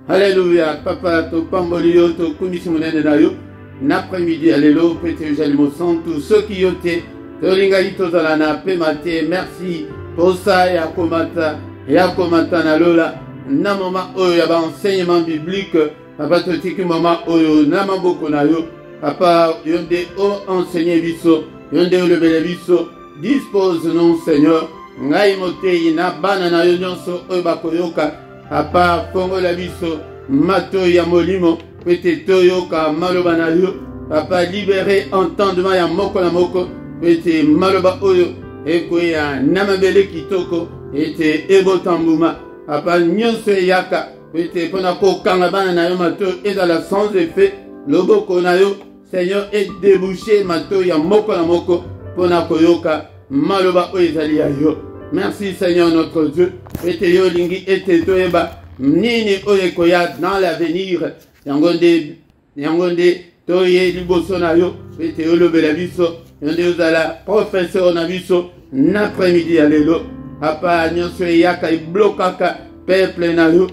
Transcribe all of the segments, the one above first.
Alléluia. Papa, to pambolio, to kumisimonene na yo. N'après-midi, alléluia, pété jalimo sang, tous ceux qui yoté, to lingali to zalana, pemate, merci pour ça, yakomata na lola. Na mama oyo yaba enseignement biblique, papa to tiki mama oyo, na maboko na yo. Papa, yonde o enseigner biso, yonde o lebele biso, dispose non Seigneur. Ngai mote na bana na yo nyonso oyo bakoyoka. Papa, fongo la biso, mato ya molimo, pete toyoka maloba na yo. Papa, libéré entendement ya moko na moko, pete maloba oyo, ekwe ya namabele kitoko, ete ebo tambuma. Papa, nyonso yaka, pete pona kokanga bana na yo mato, ezala sans effet, loboko na yo, Seigneur, et débouché mato ya moko na moko, pona koyoka, maloba oyo ezali ya yo. Merci Seigneur notre Dieu. Ete yo lingi ete toeba nini oye koya dans l'avenir. Yangonde toye liboso na yo. Ete yo lobela biso. Yonde ozala professeur na biso. N'après-midi alelo. Papa nyonso yaka iblokaka peuple na yo.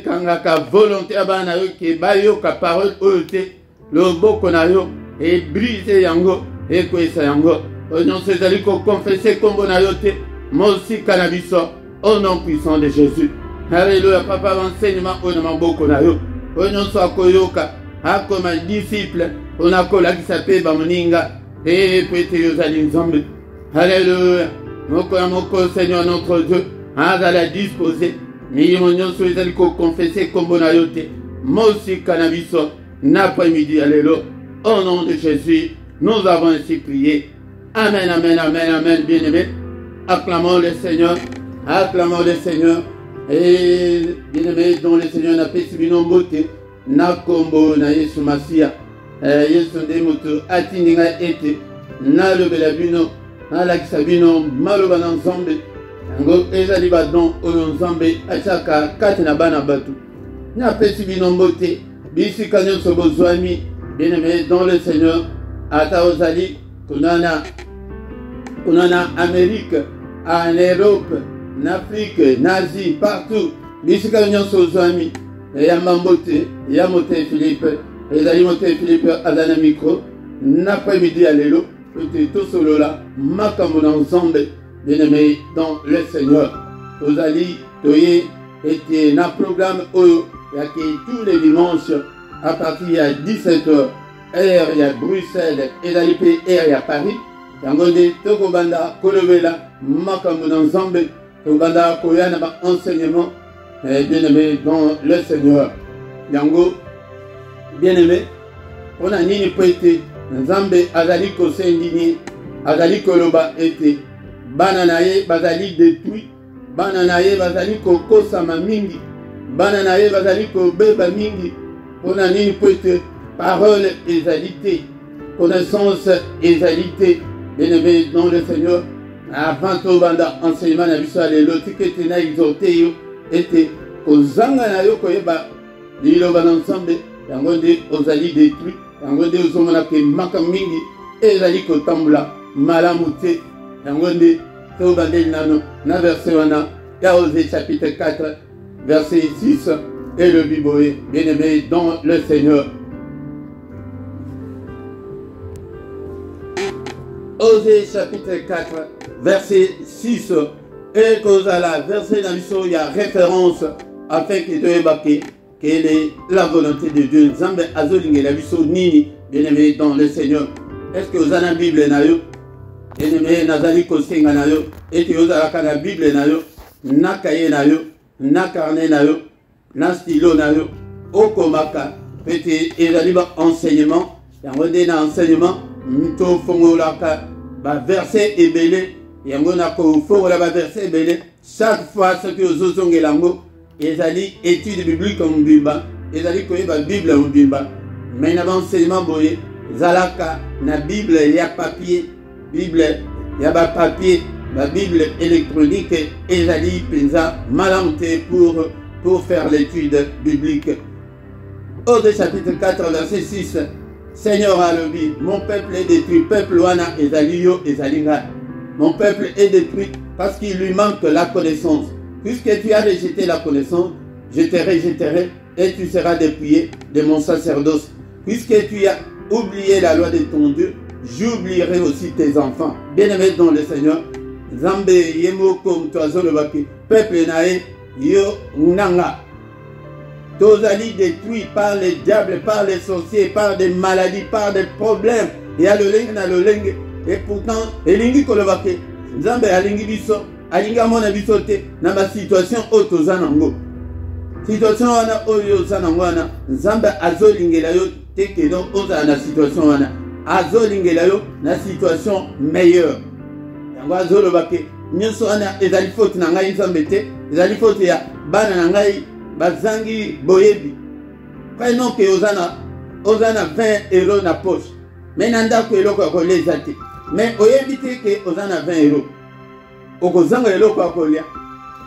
Kangaka volonté abana yo ke bayo ka parole oyote. Loboko na yo e brise yango e kwesa yango. Nyonso ezali ko confesser kombo na yo te. Mosi cannabis au nom puissant de Jésus. Alléluia, papa, enseignement au nom beaucoup na yo. On soit koyoka, comme un disciple, on a kola qui s'appelle Bamoninga, et peut-être yozali nzambe. Alléluia, moko Seigneur notre Dieu, à la disposer. Mais mon Dieu soit allé confesser comme bonayote. Mosi cannabis, l'après-midi, alléluia. Au nom de Jésus, nous avons ainsi prié. Amen, amen, amen, amen, bien-aimé. Acclamons le Seigneur, et bien-aimé dont le Seigneur n'a pas suivi nos beautés, n'a combo na Yesu Masia, Yesu de moto, atindinga ete, na le belabino, na la kisabino, maloba na nzambe, ngo ezali badon oyo nzambe, achaka kati na bana batu, n'a pas suivi nos beautés, bisi kanyo sobo zwami, bien-aimé dont le Seigneur, ata ozali, kunana Amérique, en Europe, en Afrique, en Asie, partout. Bisika nyon sozami, Yamambote, Yamote Philippe, Ezaïmote Philippe, Adana Micro, n'après-midi à l'élo, petit tout solo là, Makamona ensemble, bien-aimé dans le Seigneur. Ozali, Toye, était dans le programme Oyo, qui tous les dimanches, à partir de 17h, heure, il y a Bruxelles, Ezali, heure, il y a Paris. Yangonde tokobanda kolobela makambo na nzambe tokobanda koyana ba enseignement bien-aimé dans le Seigneur. Yango bien-aimé on a nini poete nzambe azali kosendini azali koloba ete bana na ye bazali détruit bana na ye bazali kokosama mingi bana na ye bazali kobeba mingi on a nini poete parole ezalité connaissance ezalité. Bien-aimé dans le Seigneur, avant tout banda enseignement na biso alelo tikete na exhorté yo ete kozanga na yo koyeba liloba na nzambe yango nde ozali détruit yango nde ozomona ke maka mingi ezali kotambula malamu te yango nde tobandeli nano na verset wana ya Osée chapitre 4 verset 6 et le biboé. Bien-aimé dans le Seigneur. Osée chapitre 4, verset 6. Et cause à la verset dans l'histoire, il y a référence afin que tu évoques quelle est la volonté de Dieu. Zambe azoling et la viso nini, bien-aimé dans le Seigneur. Est-ce que vous avez la Bible na yo? Bien-aimé, nazali kosenga na yo. Et que vous avez la Bible na yo, na kaye na yo, na carnet na yo, na stylo na yo, okomaka, peut-être ezali ba enseignement, yango nde na enseignement, mto fongolaka ba verset ebele yango na ko fongola ba verset ebele chaque fois ce que ozozongela ngo ezali étude biblique mbimba ezali koyeba Bible mbimba mais na enseignement boye zalaka na Bible ya papier Bible ya ba papier ba Bible électronique ezali penza malamte pour faire l'étude biblique. Osée chapitre 4 verset 6. Seigneur a le dit, mon peuple est détruit, peuple wana ezalio ezalinga. Mon peuple est détruit parce qu'il lui manque la connaissance. Puisque tu as rejeté la connaissance, je te rejetterai et tu seras dépouillé de mon sacerdoce. Puisque tu as oublié la loi de ton Dieu, j'oublierai aussi tes enfants. Bien-aimés dans le Seigneur, Zambe yemo comme toi zolobaki, peuple nae yo nanga. Tozali détruit par les diables, par les sorciers, par des maladies, par des problèmes. Il y a le lingue na le lingue. Et pourtant, elingi kolobaki, Zambe alingi biso, alingi amona biso te, na ma situation otozanango. Situation wana oyo zanango wana, Zambe azolingela yo te que donc oza na situation wana. Azolingela yo na situation meilleure. Yango azolobaki, nyonso wana ezali faute na ngai Nzambe te, ezali faute ya bana na ngai bazangi boyebi. Prénom que ozana 20 € na poche. Mais nandako eloko ya kolia eza te. Mais oyebi te ke ozana 20 €. Okozanga eloko ya kolia.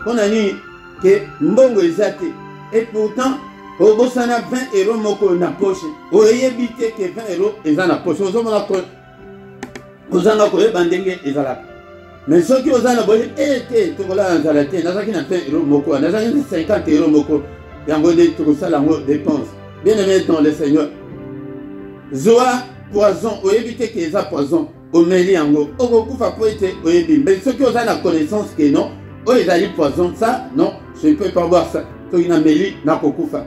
Mpona nini ke mbongo eza te. Et pourtant, obosana 20 € moko na poche. Oyebi te ke 20 € eza na poche. Ozomona ko ozanga koyeba ndenge ezalaka. Mais soki ozana boye te tokola nzala te. Nazaki na 20 € moko. Nazaki na 50 € moko. Yango nde tokosala yango dépense. Bien aimé dans le Seigneur. Zoa poison, oyebi te ke eza poison. Omeli yango. Okokufa po ete oyebi. Mais soki oza na connaissance que non, oyo ezali poison, ça, non, je ne peux pas voir ça. Soki na meli na kokufa.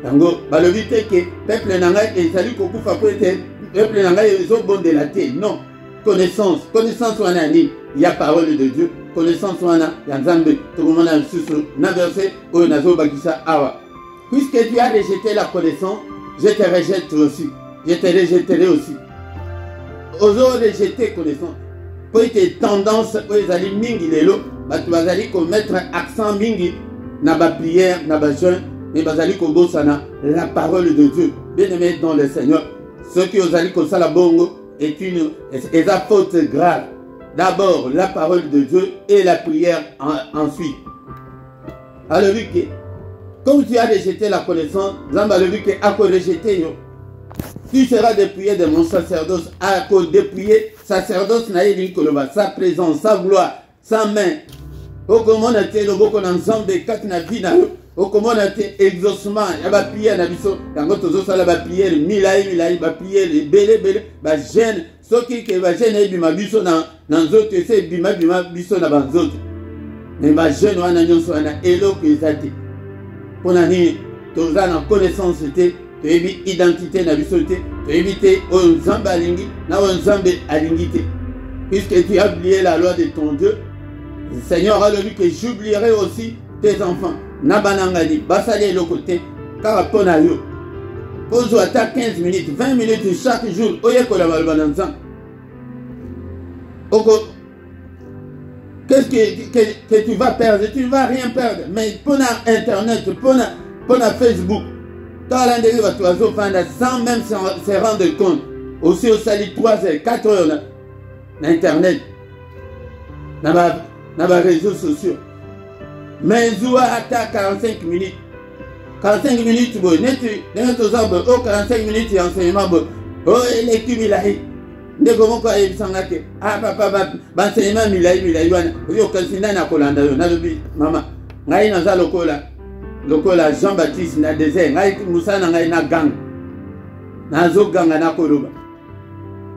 Yango, balobi te ke peuple na ngai ezali kokufa po ete peuple na ngai ezobondela te. Non. Connaissance. Connaissance wana ni. Il y a parole de Dieu. Connaissance wana ya Nzambe. Tokomona susu na verset oyo nazobakisa awa. Puisque tu as rejeté la connaissance, je te rejette aussi. Je te rejetterai aussi. Ozo rejeter connaissance. Pour tes tendances, ezali mingi lelo, batu bazali ko mettre accent mingi na ba prière, na ba jeûne, mais bazali ko bosana la parole de Dieu. Bien-aimé dans le Seigneur, ceux qui ozali ko sala bongo est une faute grave. D'abord la parole de Dieu et la prière ensuite. Alléluia. Comme tu as rejeté la connaissance, Zamba le vu que à quoi rejeter yo. Tu seras dépouillé de mon sacerdoce, à quoi dépouillé sacerdoce naïli koloba, sa présence, sa gloire, sa main. Au comment on a été le beau qu'on ensemble quatre na vie na yo. Au comment on a été exaucement, ya ba prière na biso, quand tozo sala ba prière milai ba prière belé ba gêne, soki ke ba gêne bima biso na nzoto ese bima biso na ba nzoto. Mais ba gêne wana nyonso wana eloko ezati. Pona ni toza na connaissance te, to ebi identité na biso te, to éviter o Nzambe alingi na o Nzambe alingi te. Puisque tu as oublié la loi de ton Dieu, le Seigneur a dit que j'oublierai aussi tes enfants. Nabanangani, basale le côté, car pona yo. Pose à 15 minutes, 20 minutes chaque jour, oye ko la balbananzan. Oko, qu'est-ce que tu vas perdre? Tu ne vas rien perdre. Mais pour Internet, pour Facebook, tu as l'indélibre à toi, sans même se rendre compte. Aussi, au sali 3 heures, 4 heures, dans Internet, dans les réseaux sociaux. Mais Zoua à 45 minutes. 45 minutes, bon, tu 45 minutes d'enseignement, oh, l'équipe il a ndeko moko ayebisanga ke papa bansenyema milai wana oyo kasinda na kolanda yo nalobi mama ngai naza lokola Jean-Baptiste na désert ngai musana ngai na gang nazoganga na koloba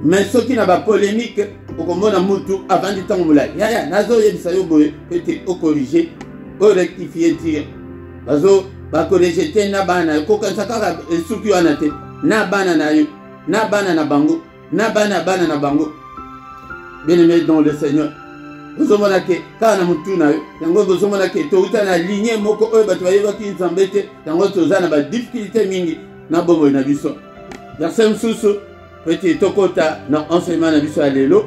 mais soki na ba polémique okomona mutu avant du temps mulai ya nazoyebisa yo boye ete okorriger o rectifier tir bazo bakorriger te na bana kokanisa kaka esuki wana te na bana na yo na bana na bango na bana na bango. Bien-aimé dans le Seigneur, vous avez que quand on a tout na yo yango vous avez que to uta na ligne moko oyo batu bayeba ki Nzambe te yango tozana ba difficulté mingi na bomo na biso. Verset msusu petit tokota na enseignement na biso alelo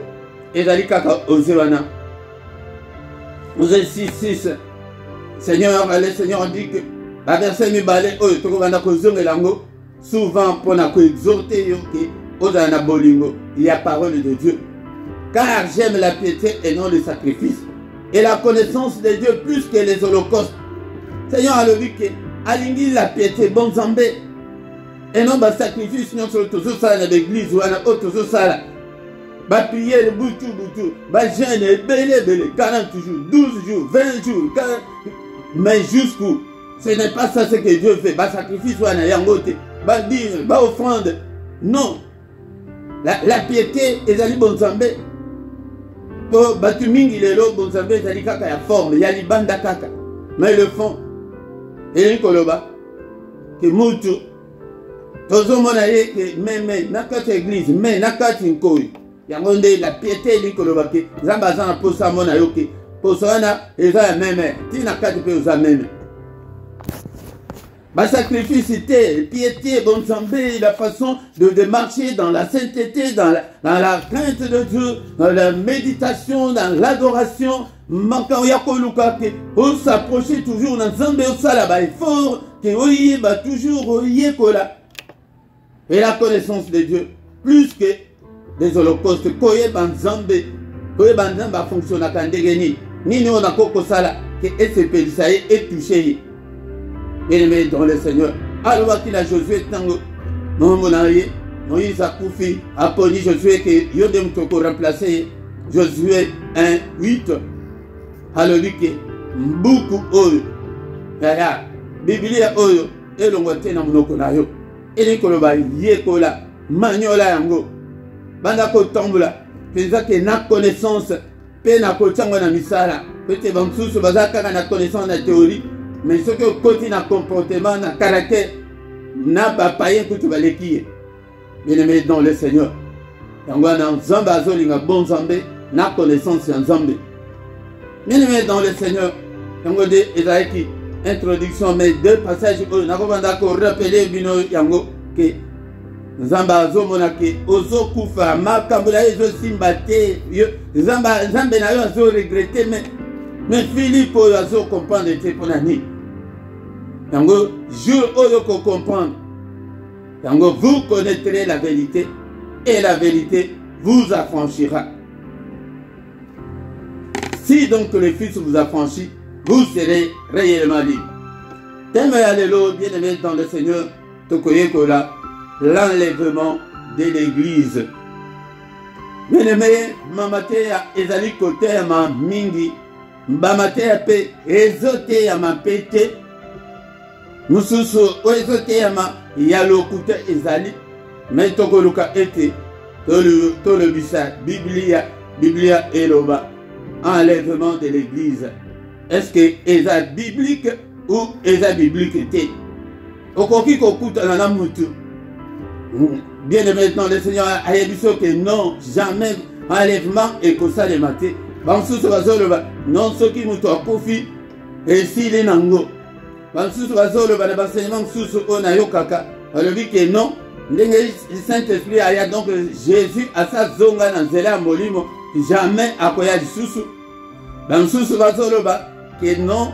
ezali kaka ozewana. Vous 6 Seigneur, le Seigneur dit que la verset mibale oyo tokobanda kozongela yango souvent pour na ko exhorter yo ke Ozana bolingo, il y a parole de Dieu. Car j'aime la piété et non le sacrifice. Et la connaissance de Dieu plus que les holocaustes. Seigneur a le vu que alingi la piété, bon zambé. Et non le sacrifice, non sur tout ça dans l'église ou à autre ça. Ba prier le boutou, ba jeûner, belé, 40 jours, 12 jours, 20 jours, 40... mais jusqu'où Ce n'est pas ça ce que Dieu fait. Bah sacrifice, bah dire, bah offrande. Non. La piété, ezali bonzambe. Pour batumingi lelo bonzambe ezali kaka ya forme, ya libanda kaka. Mais le fond, et koloba que mutu tozo mona ye que mais nakati église, mais nakati nkoyi. Yango nde la piété li koloba ke zamba za na posa mona yo ke posa na eza ya meme, ti nakati pe oza meme. Ba sacrifice, piété, bon sembler, la façon de marcher dans la sainteté, dans la crainte de Dieu, dans la méditation, dans l'adoration, manquant yakoluka ke on s'approcher toujours dans Zambé au salaba effort que oye ba toujours oye kola et la connaissance de Dieu plus que des holocaustes koye ban Zambé koye ban Zambé fonctionne à kandegeni nini on a koko sala que SPL ça est touché. Bien-aimé dans le Seigneur. Alors qu'il a Josué Tango, non mon arrière, Moïse a Koufi, a poni Josué que Yodem Toko remplacé Josué 1:8. Alléluia. Beaucoup oyo. Yaya. Biblia oyo. Et l'ongote na monoko na yo. Et les koloba yekola. Manyola yango. Banda ko tambola. Penza que na connaissance. Pe na ko tango na misala. Peut-être bansusu bazaka na connaissance na théorie. Mais ce que côté na comportement, na caractère, n'a pas païen que tu vas l'équiller. Bien-aimé dans le Seigneur. Yangwa na zamba zolinga bon zambé, na connaissance en zambé. Bien-aimé dans le Seigneur. Yangwa de Ezaïki, introduction, mais deux passages, n'a pas rappeler bino yango que zamba zo monake, ozo kufa, makambula ezo simbate, zamba na yo azo regretter, mais Philippe ozo comprendre te ponani. Yango, jour oyo ko comprendre. Yango, vous connaîtrez la vérité et la vérité vous affranchira. Si donc le Fils vous affranchit, vous serez réellement libre. Thème allélo, bien-aimé dans le Seigneur, Tokoye Kola, l'enlèvement de l'Église. Bien-aimé, mamate ya ezali kote ya ma mingi, mbamate ya pe ezote ya ma pete, mususu oezote ya ma yalokute ezali, mais tokoluka ete, tolobisa, Biblia eloba, enlèvement de l'Église. Est-ce que eza biblique ou eza biblique te? Okoki kokuta na mutu. Bien-aimé dans le Seigneur, ayebiso que non, jamais enlèvement et que ça les maté. Bansusu bazoloba, non soki mutu akufi et si les nango. Bansusu bazoloba na basenyeman susu ona yokaka. Alobi que non, ndenge Saint-Esprit aya donc Jésus a sa zonga na nzela molimo, jamais akoya lisusu. Bansusu bazoloba que non,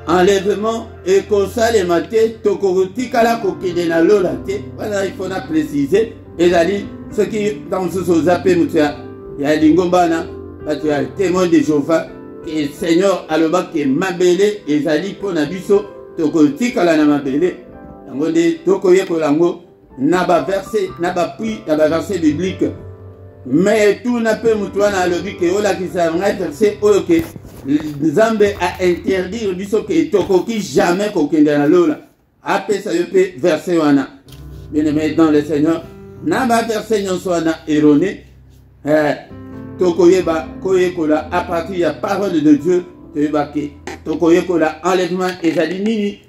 enlèvement et que ça les maté, tokorutika la kokide na lola te. Voilà, il faut la préciser. Et dit, ce qui dans ce zappé, il y a l'ingombana, il y a le témoin de Jéhovah, que le Seigneur a le bac qui est mabélé, et il dit pour Nabiso, tokorutika la mabélé. Yango de tokoye kolango, naba verset biblique. Mais tout n'a pas moutoana le but que ola qui s'est verset oyoke. Nzambe a interdit biso que tokoki jamais kokende na lola. Après ça yope verset wana. Bien-aimé dans le Seigneur, naba verset nyonswana erroné. Tokoyeba koyekola à partir de la parole de Dieu, toyebake tokoyekola enlèvement ezali nini.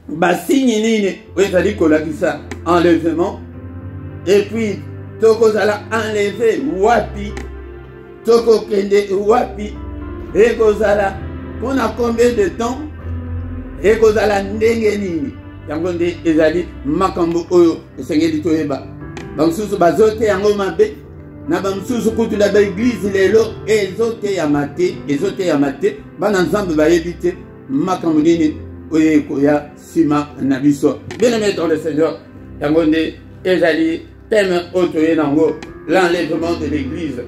Ba signe nini ezali kola kisa enlèvement. Et puis tokozala enlever wapi, tokokende wapi. Et kozala, on a combien de temps? Et kozala ndenge nini? Yango nde ezali makambo oyo esengeli toyeba. Bamsusu bazote yango mabe, na bamsusu kutu na l'église lelo ezote ya mate, bana nzambe bayebi te makambo nini oyo koya sima na biso. Bien-aimé dans le Seigneur, yango nde ezali thème oyo nango, l'enlèvement de l'église.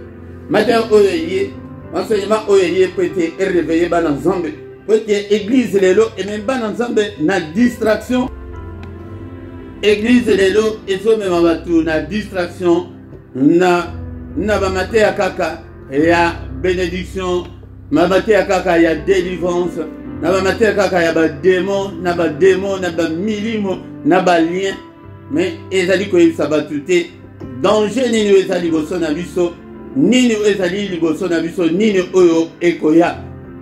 Matin oyo yé enseignement oye peut être réveillé ban ensemble peut être église lelo et même ban ensemble na distraction église lelo et so même batu na distraction na ba maté ya kaka ya bénédiction ma maté ya kaka ya délivrance na ba matière kaka ya ba démon, na ba milimo, na ba lien, mais ezali ko yebisa batu te danger nini ezali liboso na biso, nini ezali liboso na biso, nini oyo ekoya.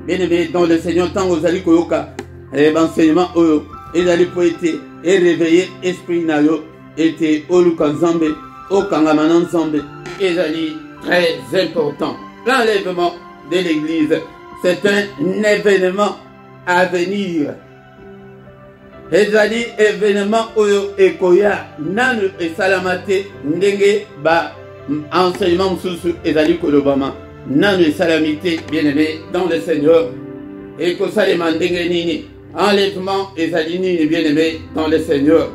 Bien-aimé dans le Seigneur, tant ozali koyoka l'enseignement oyo ezali po ete réveiller esprit na yo ete oluka nzambe okangama na nzambe ezali très important. L'enlèvement de l'église, c'est un événement à venir. Ezali événement oyo ekoya nanu esalamate ndenge ba enseignement mususu ezali kolobama nanu esalamite. Bien-aimé dans le Seigneur, ekosalema ndenge nini enlèvement ezali nini bien-aimé dans le Seigneur.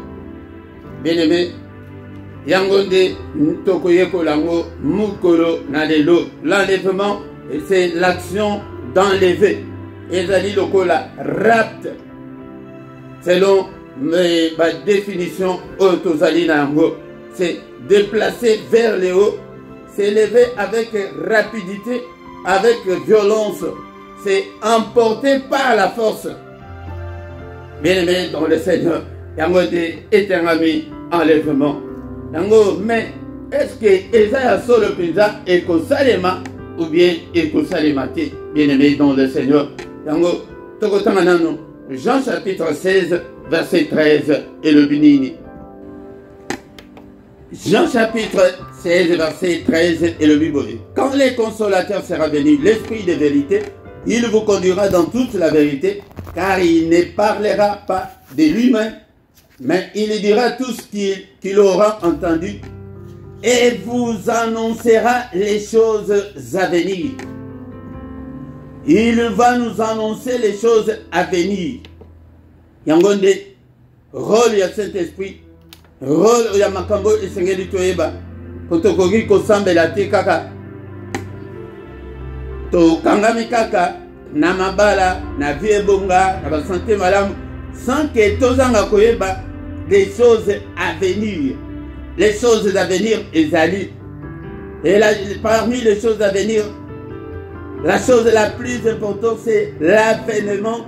Bien-aimé yango nde tokoyekola yango mukolo na lelo. L'enlèvement, c'est l'action d'enlever. Ezali lokola rapt selon ma définition autozali na yango, c'est déplacer vers le haut, s'élever avec rapidité, avec violence, c'est emporté par la force. Bien-aimé dans le Seigneur, yango de éternami enlèvement. Yango, mais est-ce que Esaïa solo pisa ekosalema ou bien ekosalema te? Bien-aimé dans le Seigneur, yango tokotanga nano Jean chapitre 16 verset 13 et le binini. Jean chapitre 16 verset 13 et le biboli. Quand le consolateur sera venu, l'esprit de vérité, il vous conduira dans toute la vérité, car il ne parlera pas de lui-même, mais il dira tout ce qu'il aura entendu et vous annoncera les choses à venir. Il va nous annoncer les choses à venir. Yangonde, rôle ya Saint-Esprit, rôle ya makambo esengeli toyeba, kotokoki kosambela te kaka, to kangami kaka, na mabala, na vie bonga, na basante malamu, sans que tozanga koyeba des choses à venir. Les choses à venir, ezali. Et là, parmi les choses à venir, la chose la plus importante, c'est l'avènement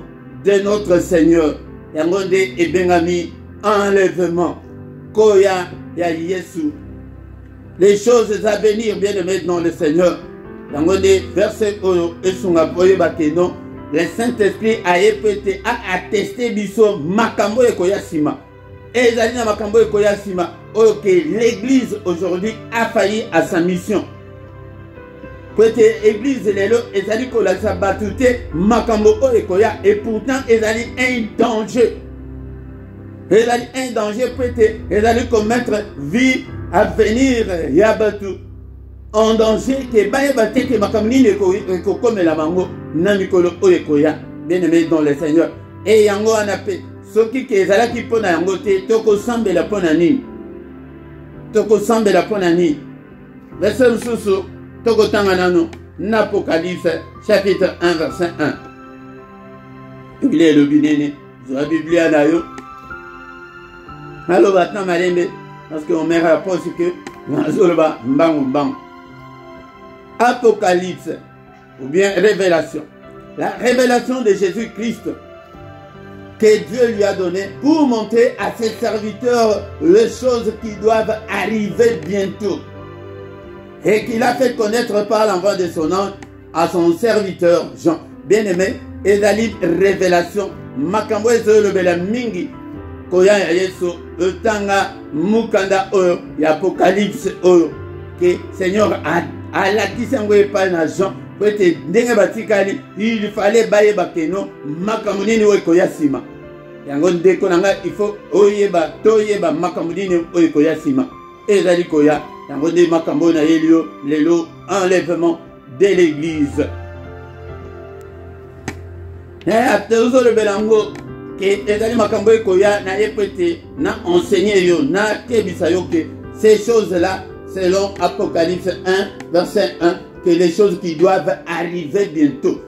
de notre Seigneur. Yangonde et Bengami, enlèvement. Koya ya Yesu. Les choses à venir, bien aimés dans le Seigneur. Yangonde, verset Oyo, Esunga Poye Bakeno, le Saint-Esprit a épété, a attesté biso makambo e koya sima. Et Zalina makambo e koya sima. Ok, l'église aujourd'hui a failli à sa mission. Côté église lelo ezali ko la sabatute makambo o ekoya et pourtant ezali un danger. Ezali un danger peut-être ezali commettre vie à venir yabatu en danger que baye bateke makamni ne ko comme la mango na mikolo o ekoya. Bien-aimé dans le Seigneur. Et yango anape soki ke ezala ki pona yango te toko sambela pona ni. Toko sambela pona ni. Verset susu Togotanganano, Apocalypse, chapitre 1, verset 1. Il est le binene, la Bible à l'ayo. Alors, maintenant, malembe, parce qu'on met rapport sur que, Apocalypse, ou bien révélation. La révélation de Jésus-Christ que Dieu lui a donné pour montrer à ses serviteurs les choses qui doivent arriver bientôt. Et qu'il a fait connaître par l'envoi de son ange à son serviteur Jean. Bien-aimé, ezali révélation. Makambo ezolo bela mingi. Koya ya Yesu, tanga mukanda oyo, ya Apocalypse oyo. Que Seigneur a lakisi yango epai na Jean. Pwete ndenge batikali, il fallait baye bakeno, makambo nini oyo koya sima. Yango ndeko nanga, il faut oyeba, toyeba makambo nini oyo koya sima. Ezali koya. Yangonde makambo na elio lelo enlèvement de l'église. Na ateuzo le belango ke ezali makambo ekoya na epete na enseigner yo na kebisa yo que ces choses là selon Apocalypse 1 verset 1 que les choses qui doivent arriver bientôt.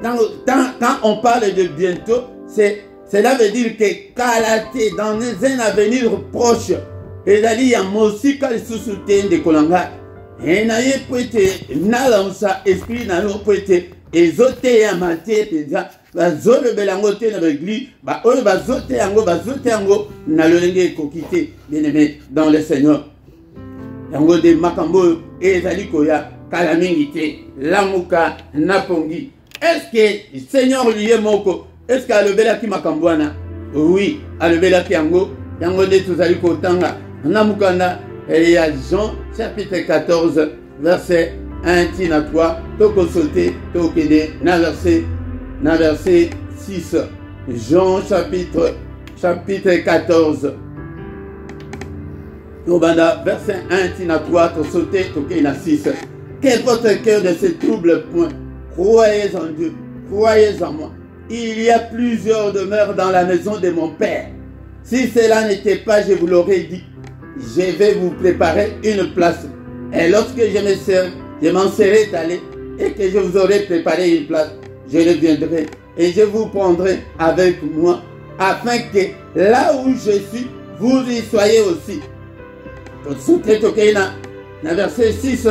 Quand on parle de bientôt, cela veut dire que Kalaté dans un avenir proche. Ezali ya mosika lisusu te ndekolanga na ye pwete na lansa esprit na no pwete ezote ya mate penza bazolobela yango te na baéglise oyo bazote yango na lolenge ekokite bien-aimé dans le Seigneur. Yango de makambo ezali koya kala mingi te lamuka napongi. Est-ce que Seigneur lié moko est-ce que alobelaki makambo wana? Oui, alobelaki yango de tozali kotanga namukanda ya Jean chapitre 14 verset 1 tina 3 toko sauter tokende na verset 6. Jean chapitre 14 Obanda, verset 1, tina 3, to sauter, toke na 6. Quel votre cœur de ce trouble point. Croyez en Dieu, croyez en moi. Il y a plusieurs demeures dans la maison de mon Père. Si cela n'était pas, je vous l'aurais dit. Je vais vous préparer une place. Et lorsque je m'en serai allé et que je vous aurai préparé une place, je reviendrai et je vous prendrai avec moi, afin que là où je suis, vous y soyez aussi. Dans verset 6,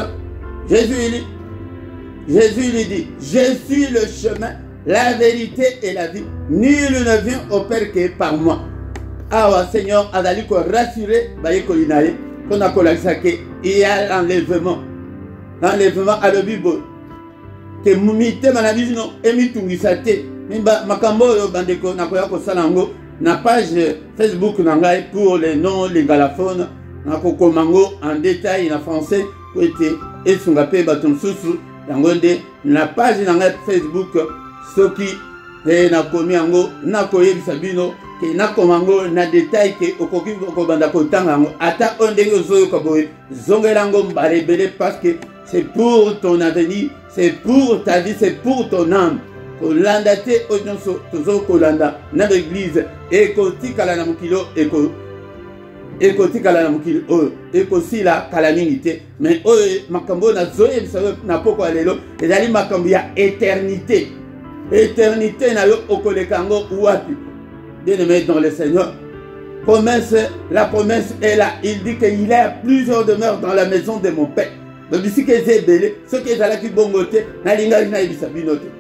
Jésus lui dit, je suis le chemin, la vérité et la vie. Nul ne vient au Père que par moi. Ah, Seigneur, adali ko rassurer, baye ko inaye, qu'on a kolakisake, il y a l'enlèvement. L'enlèvement à la Bible. Que mumite manabizino, emitungisate, mimba makambo yo bandeko na koya ko salango, na page Facebook nangai pour les noms, les galaphones. Nakokomango en détail en français pour être esungape baton susu yangonde na page na Facebook soki na komi yango na koyebisa bino ke na komango na détail ke okoki okobanda kotanga yango ata ondenge ozoyo kaboye zongelango mbalebele parce que c'est pour ton avenir, c'est pour ta vie, c'est pour ton âme. Kolanda te onyonso tozo kolanda na l'église et kotikala na mukilo ekotikala na mukili oyo ekosila kala mingi te mais oyo makambo na zoye bisayo na poko alelo ezali makambo ya éternité na yo okoleka ngo wapi. Bien-aimé dans le Seigneur, la promesse est là. Il dit qu'il y a plusieurs demeures dans la maison de mon Père. Mais si que c'est belé, ce qui est à la qui bongote na linga na ibisa binote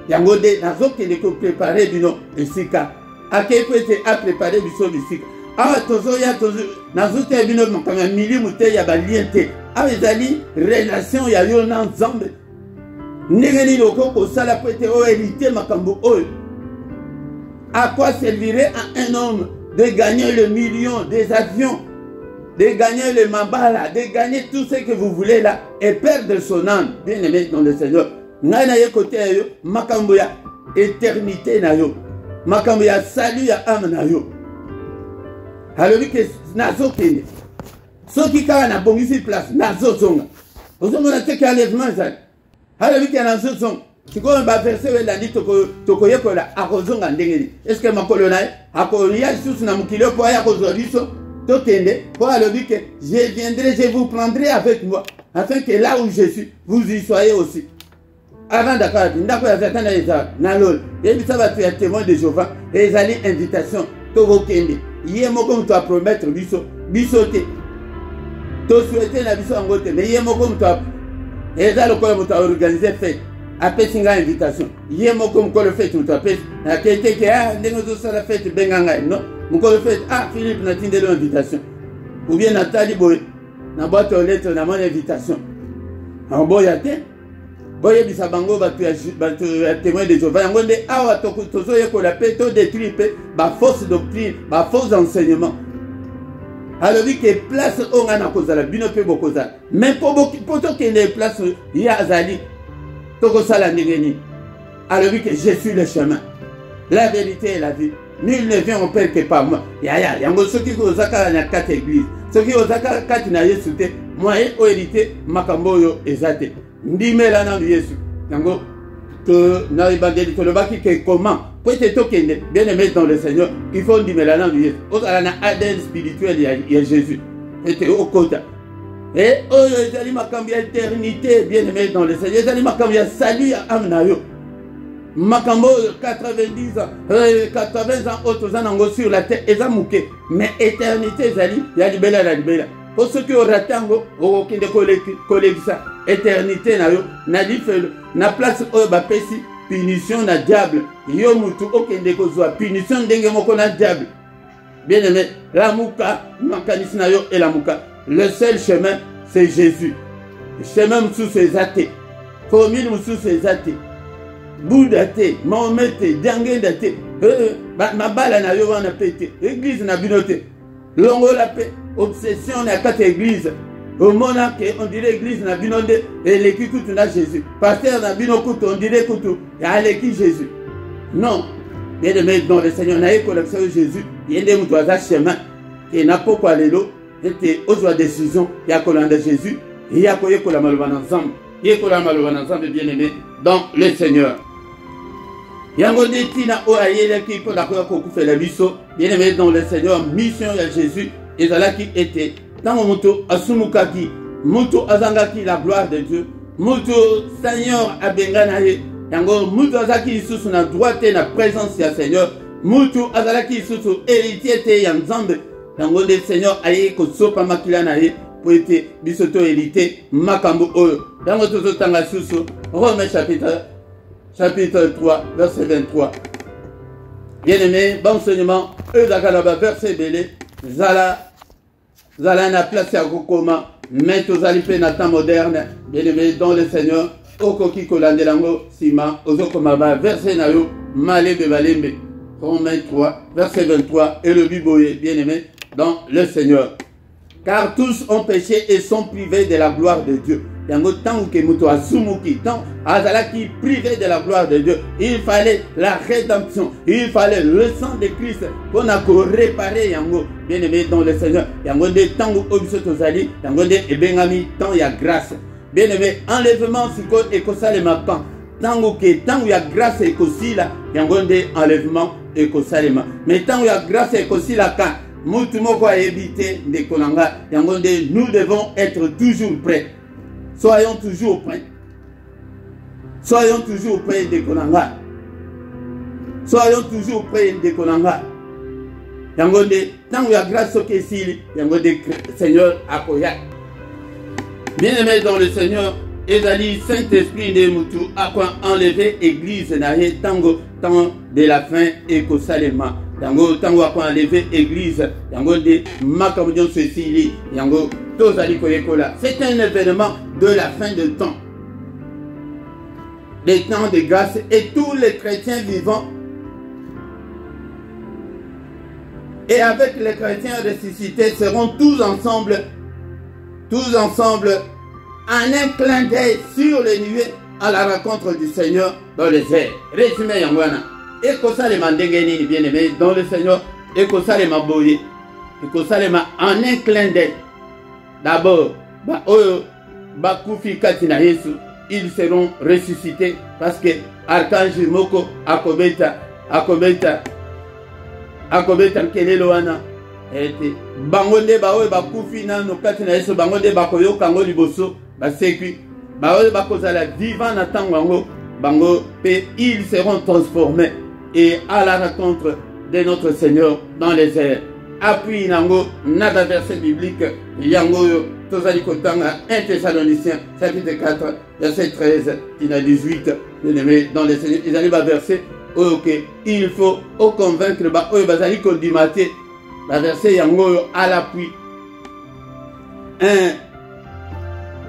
yango de na zo kende ko préparer bino esika akeko ete a préparer biso bisika. Ah, tozoya nazote bino makama milimu te ya baliente. Ah, ezali relation ya yo na nzambe. Ndengeni loko ko sala pete o hérité makambo oyo. À quoi servirait à un homme de gagner le million des avions, de gagner le mambala, de gagner tout ce que vous voulez là et perdre son âme? Bien aimé dans le Seigneur. Ngana ye kote yo makambo ya éternité na yo. Makambo ya salut ya âme na yo. Alors que nazo kene soki kaka na bongisi place nazo zonga ozomona te ka enlèvement ezali alors que nazo zonga sikoyo baverse welandi tokoyekola akozonga ndenge nini. Est-ce que makolo na ye akolia lisusu na mokili mpo aya kozwa biso tokende mpo alobi ke je viendrai, je vous prendrai avec moi afin que là où je suis vous y soyez aussi. Avant d'accord ndako ya Satan eza na lol yebisa bato ya témoin de Jéhovah ezali invitation tokokende. Yé moko mutu a promettre biso te to souhaiter na biso yango te mais yé moko mutu a eza lokola mutu a organiser fête apesi nga invitation yé moko mokolo fête mutu apesi na kete ke ndenge ozosala fête benga ngai non mokolo fête Philippe natindeli invitation ou bien natali boye na boîte aux lettres na mon invitation boya te boyebisa bango bato ya témoin de Jéhovah yango nde awa tozoyekola mpe todétruire mpe bafausse doctrine bafausse enseignement. alobi ke place oyo ngai nakozala bino mpe bokozala mais mpo tokende place ye azali tokosala ndenge nini? Alobi que je suis le chemin, la vérité et la vie. Nul ne vient au Père que par moi. Yango soki kozaka na kati église soki ozaka kati na Yesu te moyen o hérité makambo yo ezate ndimela na Yesu yango to na ibandeli to lobaki que comment pour être tokende bien aimé dans le Seigneur il faut ndimela na Yesu ozala na ADN spirituel ya Jésus était au kota et oyo ezali makambo ya éternité bien aimé dans le Seigneur ezali makambo ya salut ya âme na yo makambo 90 ans 80 ans autres anango sur la terre eza muke mais éternité ezali ya libela la libela pour ceux qui aura tango okende kolekisa éternité na yo na lifelo na place oyo bapesi punition na diable. Yo mutu okende kozwa punition ndenge moko na diable. Bien aimé, la mouka, makanisi na yo et la mouka. Le seul chemin, c'est Jésus. Le chemin moussou c'est athée. Formule moussou c'est athée. Bouddha te, Mahomet te, Django te. Ma bala na yo wana pété. Église na binote. Longo la paix. Obsession na quatre église. Au monarque, on dirait église na binonde et l'équipe kutu na Jésus. Pasteur na binokutu, on dirait kutu et à l'équipe Jésus. Non. Bien aimé, dans le Seigneur, na collection Jésus, il y a des moutoises chemin. Et n'a pas quoi l'élo, et aux joies décision, il y a collant de Jésus, et il y a quoi la malvan ensemble. Il y a quoi la malvan ensemble, bien aimé, dans le Seigneur. Il y a un tina o aïe qui pour la quoi qu'on fait la biso, bien aimé, dans le Seigneur, mission de Jésus, et là qui était. Dans mon moto, Asumukaki, moto Azangaki, la gloire de Dieu, moto Seigneur Abenganaye, yango moto Azaki sous na droite na présence du Seigneur, moto Azalaki sous héritier te yanzambe, yango le Seigneur aye ko sopa makila naye pour être bisoto hérité makambo oyo. Yango toto tanga sous Romains chapitre 3 verset 23. Bien-aimé, bon enseignement, Ezakalaba verset belé, Zala na place ya kokoma, mais aux alipé na temps moderne, bien-aimé dans le Seigneur, okoki kolandelango sima, ozokoma ba verset na yo, malebe balembe. Romains 3, verset 23, et le biboye, bien-aimé dans le Seigneur. Car tous ont péché et sont privés de la gloire de Dieu. Yango tant que muto asumuki, tant azalaki privé de la gloire de Dieu. Il fallait la rédemption, il fallait le sang de Christ pour réparer yango. Bien aimé dans le Seigneur. Yango de tant où obisoto zali, yango de ebengami tant ya grâce. Bien aimé, enlèvement siko ekosa le mapan. Tant où y a grâce ekosila, yango de enlèvement ekosalema. Mais tant où y a grâce ekosila quand mutu moko a évité de kolanga, yango de nous devons être toujours prêts. Soyons toujours prêts. Soyons toujours prêts de Konanga. Soyons toujours prêts de Konanga. Yango de tant que la grâce au Kessili, yango de Seigneur Akoya. Bien-aimé dans le Seigneur, Ezali Saint-Esprit de Moutou a quoi enlever Église nahe tango temps de la fin et Kosalema. Yango tango a quoi enlever Église. Yango de Makamodion Cécilie. Yango tozali koyekola. C'est un événement de la fin de temps. Les temps de grâce et tous les chrétiens vivants et avec les chrétiens ressuscités seront tous ensemble en un clin d'œil sur les nuées à la rencontre du Seigneur dans les airs. Résumé Yangwana. Et que ça les mandengeni bien aimé dans le Seigneur et que ça les maboye et que ça les en un clin d'œil. D'abord, ils seront ressuscités parce que Archange Moko Akobeta Keleloana était Bangonde Baoe Bakufina no Katina Yesu Bangonde Bakoyo Kango Liboso Basekui Baoe Bakozala vivant Natango Bango et ils seront transformés et à la rencontre de notre Seigneur dans les airs. Appui Nango, nada verset biblique, Yango, Tozali Kotanga, 1 Thessaloniciens, chapitre 4, verset 13, il a 18, bien-aimé, dans les Seigneurs, ils arrivent à verser, ok, il faut convaincre, Bazali Kodimate, la verset Yango à l'appui. 1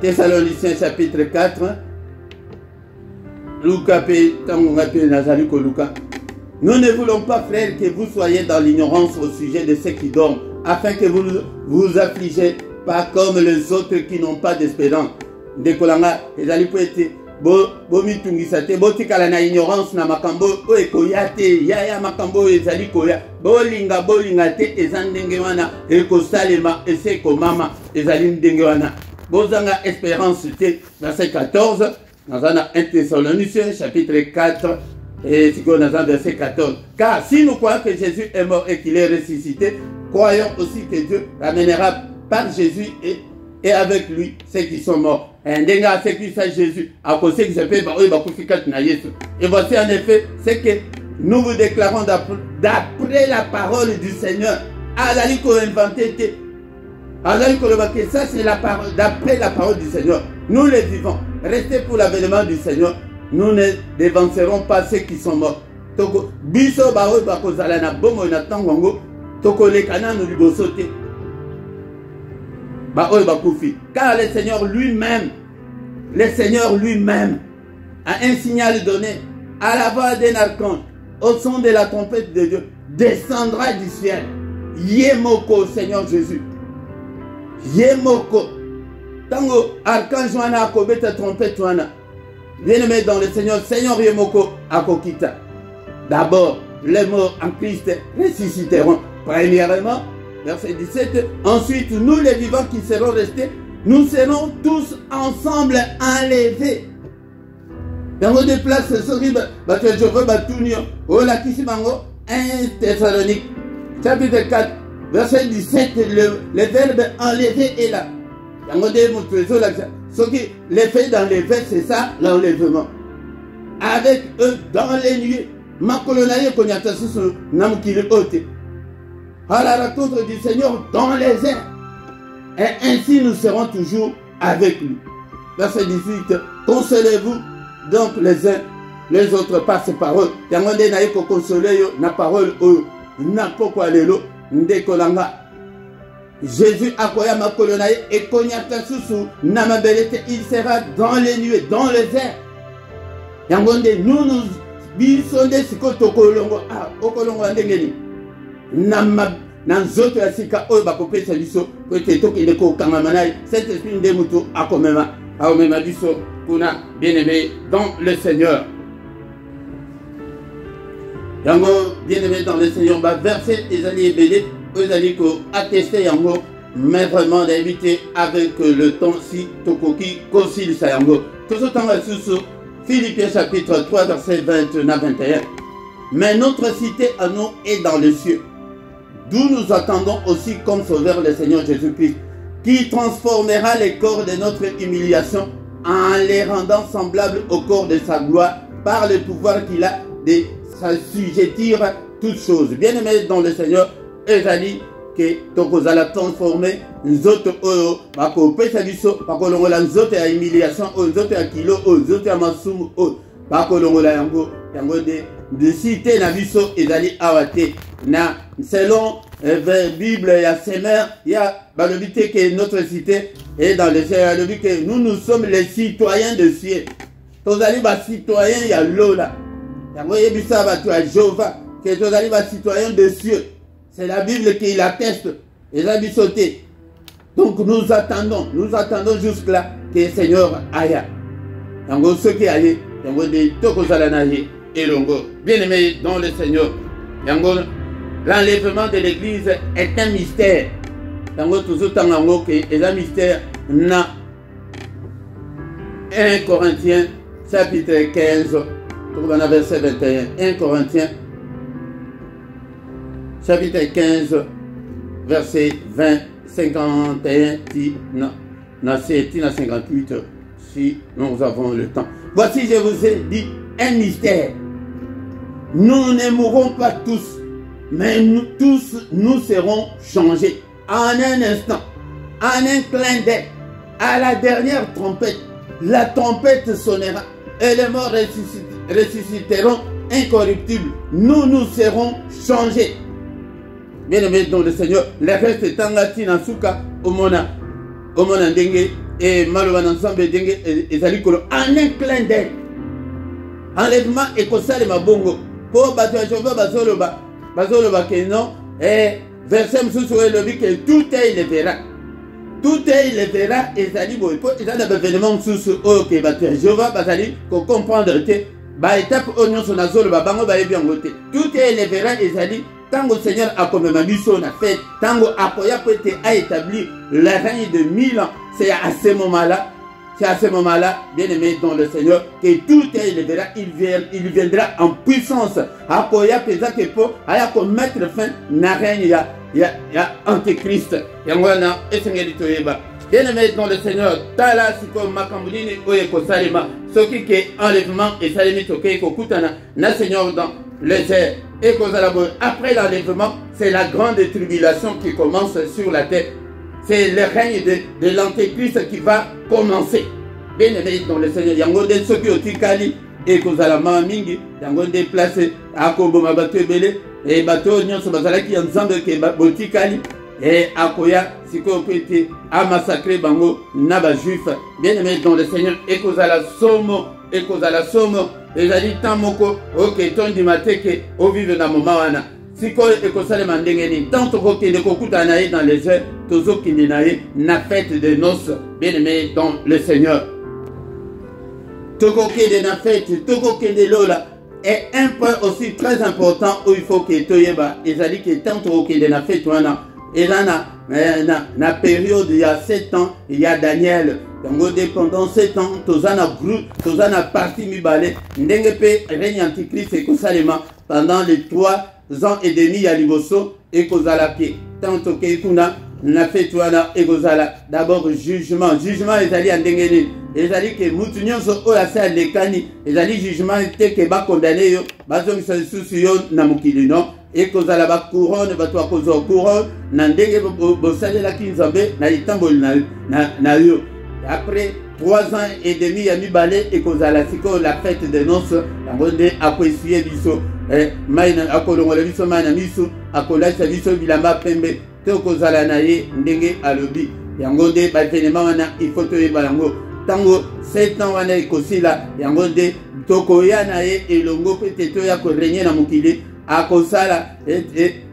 Thessaloniciens, chapitre 4, Luka P, Tangonga P, Nazali Koluka. Nous ne voulons pas, frères, que vous soyez dans l'ignorance au sujet de ceux qui dorment, afin que vous vous affligez pas comme les autres qui n'ont pas d'espérance. De Kolanga, les alliés poètes, bomi tungisate, botikala na ignorance na makambo, o ekoyate, yaya makambo ezali koya, bolinga te ezandengewana, ekosalema, eseko mama, ezali ndengewana. Bozanga espérance te, verset 14, dans 1 Thessaloniciens, chapitre 4, et c'est dans verset 14. Car si nous croyons que Jésus est mort et qu'il est ressuscité, croyons aussi que Dieu ramènera par Jésus et avec lui ceux qui sont morts. Et Jésus, à cause que et voici en effet ce que nous vous déclarons d'après la parole du Seigneur. Ça c'est la parole, d'après la parole du Seigneur. Nous les vivons. Restez pour l'avènement du Seigneur. nous ne dévancerons pas ceux qui sont morts. Toko biso ba oyo bakozala na bomo na tangongo toko lekana no libosote. Ba oyo bakufi. Car le Seigneur lui-même a un signal donné à la voix d'un archange, au son de la trompette de Dieu, descendra du ciel. Yemoko, Seigneur Jésus. Yemoko. Tango archange wana akobeta trompette wana. Bien-aimé dans le Seigneur, Seigneur Yemoko akokita. D'abord, les morts en Christ ressusciteront. Premièrement, verset 17. Ensuite, nous les vivants qui serons restés, nous serons tous ensemble enlevés. Dans vos déplaces, je veux batunio. Oh la Kisimango, 1 Thessalonique, chapitre 4, verset 17. Le verbe enlever est là. L'effet d'enlever, c'est ça l'enlèvement. Avec eux dans les nuées. Makolonaye konyatasusu namukili ote. À la rencontre du Seigneur dans les airs. Et ainsi nous serons toujours avec lui. Verset 18. Consolez-vous donc les uns les autres par ces paroles. Yangonde na yeko consoler yo na parole oyo. Na poko alelo ndekolanga. Jésus akoya makolonaye et konyatasusu namabelete. Il sera dans les nuées, dans les airs. Yangonde nous bisonde siko tokolongo okolongo ndengeni na nzoto ya sika oyo bakopesa biso po ete tokende kokanga manai cet esprit nde mutu akomema biso kuna bien-aimé dans le Seigneur. Yango bien-aimé dans le Seigneur, verset ezali ebele oyo ezali ko attester yango, mais vraiment d'inviter avec le temps si tokoki kosilisa yango tozotanga susu. Philippiens chapitre 3 verset 29-21. Mais notre cité à nous est dans les cieux, d'où nous attendons aussi comme sauveur le Seigneur Jésus-Christ, qui transformera les corps de notre humiliation en les rendant semblables au corps de sa gloire par le pouvoir qu'il a de s'assujettir toutes choses. Bien-aimés dans le Seigneur, ezali que tokozala transformer nzoto oyo bakopesa biso bakolongola nzoto ya humiliation oyo nzoto ya kilo oyo nzoto ya masumu oyo bakolongola yango de cité na biso ezali awa te na selon Bible ya Semer ya balobi te que notre cité est dans le ciel, balobi que nous sommes les citoyens de ciel, tozali ba citoyens ya lola yango yebisa bato ya Jéhovah que tozali ba citoyens de cieux. C'est la Bible qui l'atteste. Et la sauté. Donc nous attendons jusque-là que le Seigneur aille. Yango ceux qui aillent, yango de tokozalanaye et longo. Bien-aimés dans le Seigneur. Yango l'enlèvement de l'église est un mystère. Yango toujours tangango que est un mystère na 1 Corinthiens chapitre 15 verset 21. 1 Corinthiens chapitre 15, verset 20, 51, na 58, si nous avons le temps. Voici, je vous ai dit un mystère. Nous ne mourrons pas tous, mais nous tous, nous serons changés en un instant, en un clin d'œil, à la dernière trompette. La trompette sonnera et les morts ressusciteront incorruptibles. Nous serons changés. Bien-aimé dans le Seigneur, le reste est en latin en souka, au mona dengue, et maloban ensemble dengue, et zalikolo, en un clin d'œil. Enlèvement et kosale ma bongo. Pour battre Jéhovah, bazoloba que non, et verset msoussou le dit que tout est il le verra. Tout est il le verra, et zalibo, et ça n'a événement msoussou, ok, battre Jéhovah, bazali, qu'on comprendre que, ba étape oignon son azolo, ba bango ba bien goté. Tout est il le verra, et zali, Tango Seigneur a comme ma mission na fait, Tango Akoya peut a établi le règne de 1000 ans. C'est à ce moment-là, bien aimé dans le Seigneur, que tout est il verra, il viendra en puissance. Akoya peut que pour mettre fin na règne ya antéchrist. Yangwana esengeli toyeba. Bien aimé dans le Seigneur, tala siko makambulini oye ko salima, soki ke enlèvement et salimi toke ko kutana na Seigneur dans les airs. Et après l'enlèvement, c'est la grande tribulation qui commence sur la terre. C'est le règne de l'antéchrist qui va commencer. Bien aimé dans le Seigneur, yango de ceux qui ont tikali ekozala mawa mingi yango nde place akoboma bato ebele bato nyonso bazalaki ya nzambe ke botikali akoya sikoyo po ete amassacre bango na bajuif. Bien aimé dans le Seigneur, ekozala somo ezali temps moko oke tondima te ke ovive na moma wana sikoyo ekosalema ndenge nini tant tokokende kokutana na ye dans les heures tozokende na ye na fête de noces. Bien aimé dans le Seigneur, tokokende na fête tokokende lola. Et un point aussi très important où il faut que toyeba ezali ke tant tokokende na fête wana eza na période il y a 7 ans il y a Daniel. Donc pendant 7 ans, tozana groupe, tozana parti mibale, ndenge pe règne antichrist et kosalema pendant les 3 ans et demi ya liboso et kozala ke tanto ke kuna na fait wana et kozala d'abord jugement ezali ndenge ni ezali ke mutu nyonso oyo asa lekani ezali jugement te ke ba condamner yo bazongisa lisusu yo na mokili non et kozala ba couronne bato akozwa couronne na ndenge bosalelaki nzambe na litamboli na yo. Après 3 ans et demi, ya mibale et kozala siko la fête de noces, yango nde akoesuye biso maina akolongola biso maina misu akolasa biso bilamba pembe te kozala na ye ndenge alobi yango nde batenema wana il faut toyeba yango tango 7 ans wana ekosila yango nde tokoya na ye elongo pe te toya korenye na mokili akosala